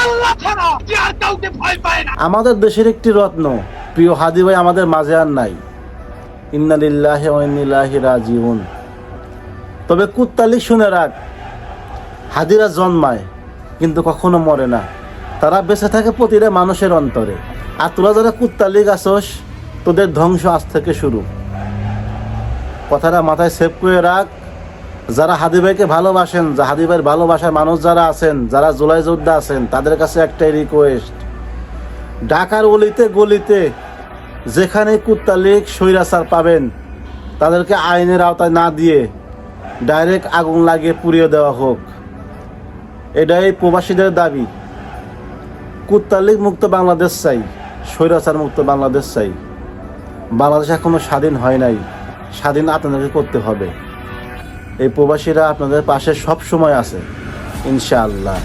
আল্লাহ ছাড়া যে আর কাউকে ভয় পায় না। আমাদের দেশের একটি রত্ন প্রিয় হাদি ভাই আমাদের মাঝে আর নাই। ইন্না লিল্লাহি ওয়া ইন্না ইলাইহি রাজিউন। তবে কুত্তালিক শুনে রাখ, হাদিরা জন্মায় কিন্তু কখনো মরে না, তারা বেঁচে থাকে প্রতিটা মানুষের অন্তরে। আর তোরা যারা কুত্তালিক আসোস, তোদের ধ্বংস আজ থেকে শুরু। কথাটা মাথায় সেভ করে রাখ। যারা হাদি ভাইকে ভালোবাসেন, হাদি ভাইয়ের ভালোবাসার মানুষ যারা আছেন, যারা জুলাই যোদ্ধা আছেন, তাদের কাছে একটাই রিকোয়েস্ট, ঢাকার অলিতে গলিতে যেখানে কুত্তালিক স্বৈরাচার পাবেন, তাদেরকে আইনের আওতায় না দিয়ে ডাইরেক্ট আগুন লাগিয়ে পুড়িয়ে দেওয়া হোক। এটাই প্রবাসীদের দাবি। কুত্তালিক মুক্ত বাংলাদেশ চাই, স্বৈরাচার মুক্ত বাংলাদেশ চাই। বাংলাদেশ এখনো স্বাধীন হয় নাই, স্বাধীন আপনাদেরকে করতে হবে। এই প্রবাসীরা আপনাদের পাশে সব সময় আছে ইনশাআল্লাহ।